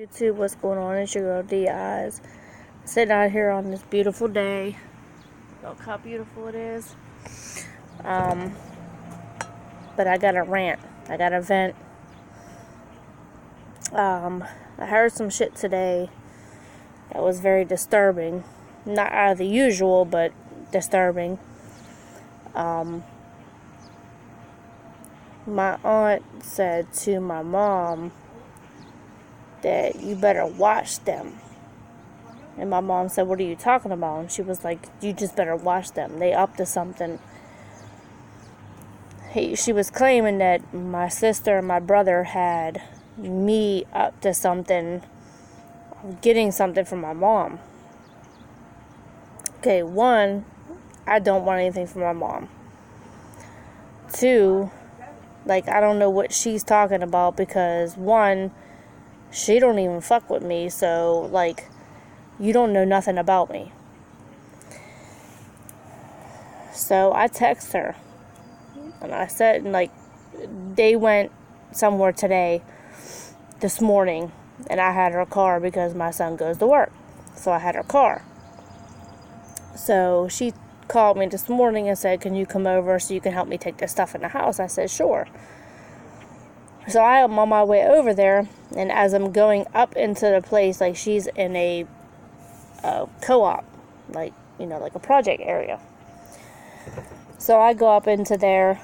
YouTube, what's going on? It's your girl D Eyes. Sitting out here on this beautiful day. Look how beautiful it is. But I got a rant. I got a vent. I heard some shit today that was very disturbing. Not out of the usual, but disturbing. My aunt said to my mom that you better watch them. And my mom said, what are you talking about? And she was like, you just better watch them. They up to something. She was claiming that my sister and my brother had me up to something, getting something from my mom. Okay, one, I don't want anything from my mom. Two, I don't know what she's talking about because, one, she don't even fuck with me, so, you don't know nothing about me. So I text her, and I said, they went somewhere this morning, and I had her car because my son goes to work, so I had her car. So she called me this morning and said, can you come over so you can help me take this stuff in the house? I said, sure. So I am on my way over there, and as I'm going up into the place, she's in a co-op, a project area. So I go up into there,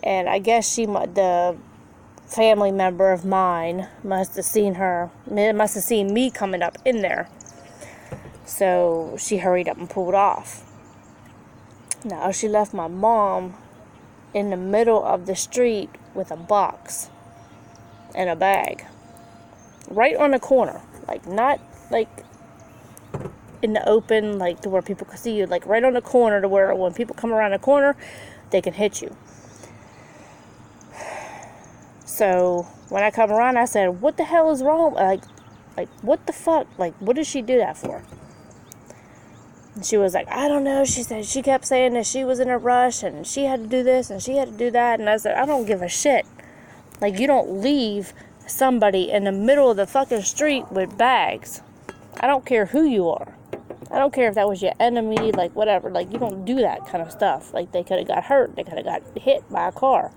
and I guess the family member of mine must have seen me coming up in there. So she hurried up and pulled off. Now she left my mom in the middle of the street with a box and a bag right on the corner, not in the open, to where people can see you, right on the corner to where when people come around the corner they can hit you. So when I come around, I said, what the hell is wrong? What the fuck, what did she do that for? And she was like, I don't know. She said she kept saying that she was in a rush and she had to do this and she had to do that. And I said, I don't give a shit. You don't leave somebody in the middle of the fucking street with bags. I don't care who you are. I don't care if that was your enemy, whatever. You don't do that kind of stuff. They could have got hurt. They could have got hit by a car.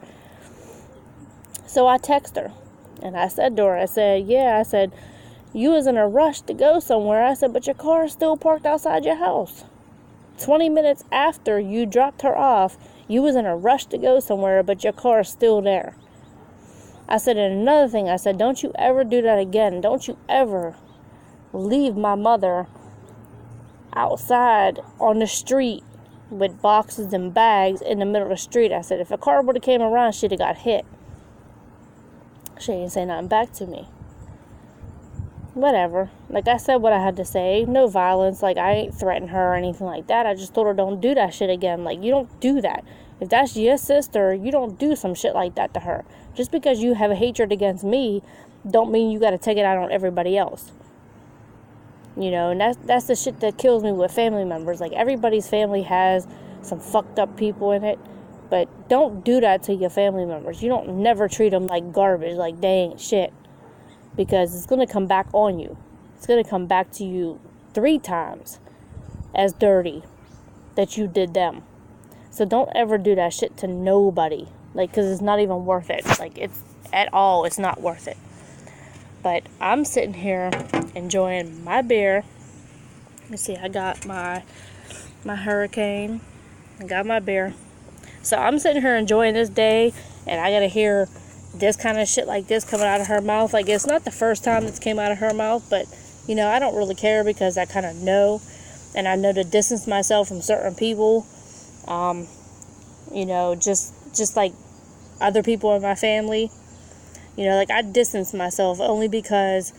So I text her. And I said to her, I said, you was in a rush to go somewhere. I said, but your car is still parked outside your house. 20 minutes after you dropped her off, you was in a rush to go somewhere, but your car is still there. I said, and another thing, I said, don't you ever do that again. Don't you ever leave my mother outside on the street with boxes and bags in the middle of the street. I said, if a car would have came around, she'd have got hit. She didn't say nothing back to me. Whatever. I said what I had to say. No violence. I ain't threatened her or anything like that. I just told her don't do that shit again. You don't do that. If that's your sister, you don't do some shit like that to her. Just because you have a hatred against me, don't mean you gotta take it out on everybody else. And that's the shit that kills me with family members. Everybody's family has some fucked up people in it. But don't do that to your family members. You don't never treat them like garbage, like they ain't shit. Because it's going to come back on you. It's going to come back to you 3 times as dirty that you did them. So don't ever do that shit to nobody. Because it's not even worth it. It's not worth it. But I'm sitting here enjoying my beer. You see, I got my Hurricane. I got my beer. So I'm sitting here enjoying this day, and I gotta hear this kind of shit like this coming out of her mouth. It's not the first time this came out of her mouth, but, I don't really care because I kind of know, and I know to distance myself from certain people, just like other people in my family. I distance myself only because,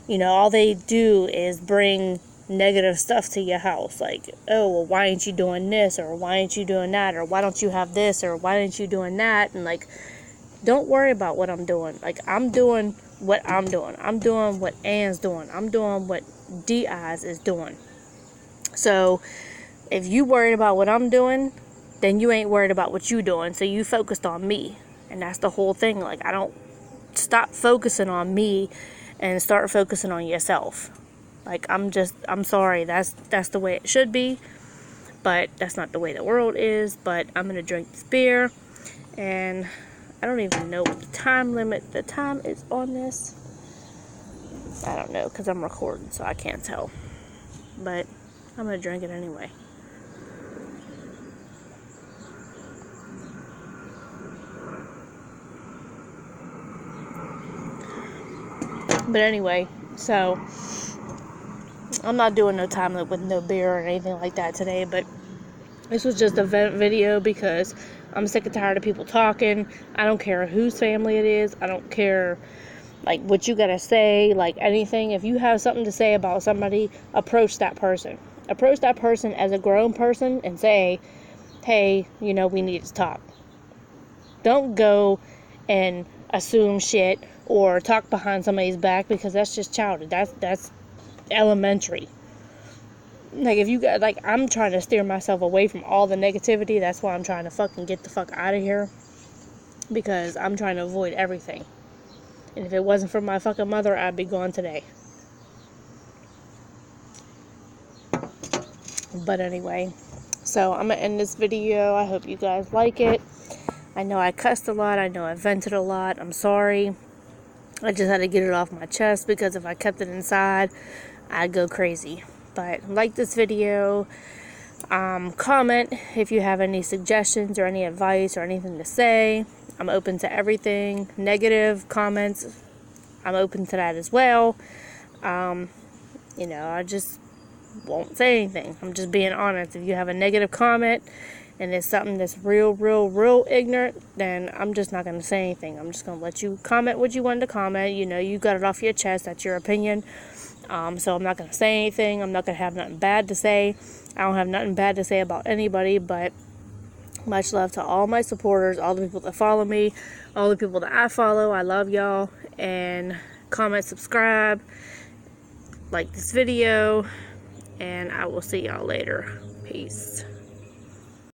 all they do is bring negative stuff to your house. Oh, well, why ain't you doing this? Or why ain't you doing that? Or why don't you have this? Or why ain't you doing that? And, don't worry about what I'm doing. I'm doing what I'm doing. I'm doing what Ann's doing. I'm doing what D-Eyes is doing. So, if you worried about what I'm doing, then you ain't worried about what you doing. So, you focused on me. And that's the whole thing. I don't stop focusing on me and start focusing on yourself. Like, I'm sorry, that's the way it should be, but that's not the way the world is. But I'm gonna drink this beer, and I don't even know what the time is on this. I don't know, because I'm recording, so I can't tell. But I'm gonna drink it anyway. But anyway, so I'm not doing no time limit with no beer or anything like that today, but this was just a video because I'm sick and tired of people talking. I don't care whose family it is. I don't care, like, what you gotta say, like, anything. If you have something to say about somebody, approach that person. Approach that person as a grown person and say, hey, we need to talk. Don't go and assume shit or talk behind somebody's back, because that's just childish. That's elementary. Like, if you got, like, I'm trying to steer myself away from all the negativity. That's why I'm trying to fucking get the fuck out of here, because I'm trying to avoid everything. And if it wasn't for my fucking mother, I'd be gone today. But anyway, so I'm gonna end this video. I hope you guys like it. I know I cussed a lot. I know I vented a lot. I'm sorry. I just had to get it off my chest, because if I kept it inside, I'd go crazy. But like this video, comment if you have any suggestions or any advice or anything to say. I'm open to everything. Negative comments, I'm open to that as well. I just won't say anything. I'm just being honest. If you have a negative comment and it's something that's real ignorant, then I'm just not going to say anything. I'm just going to let you comment what you wanted to comment. You got it off your chest. That's your opinion. So I'm not going to say anything. I'm not going to have nothing bad to say. I don't have nothing bad to say about anybody, but much love to all my supporters, all the people that follow me, all the people that I follow. I love y'all. And comment, subscribe, like this video, and I will see y'all later. Peace.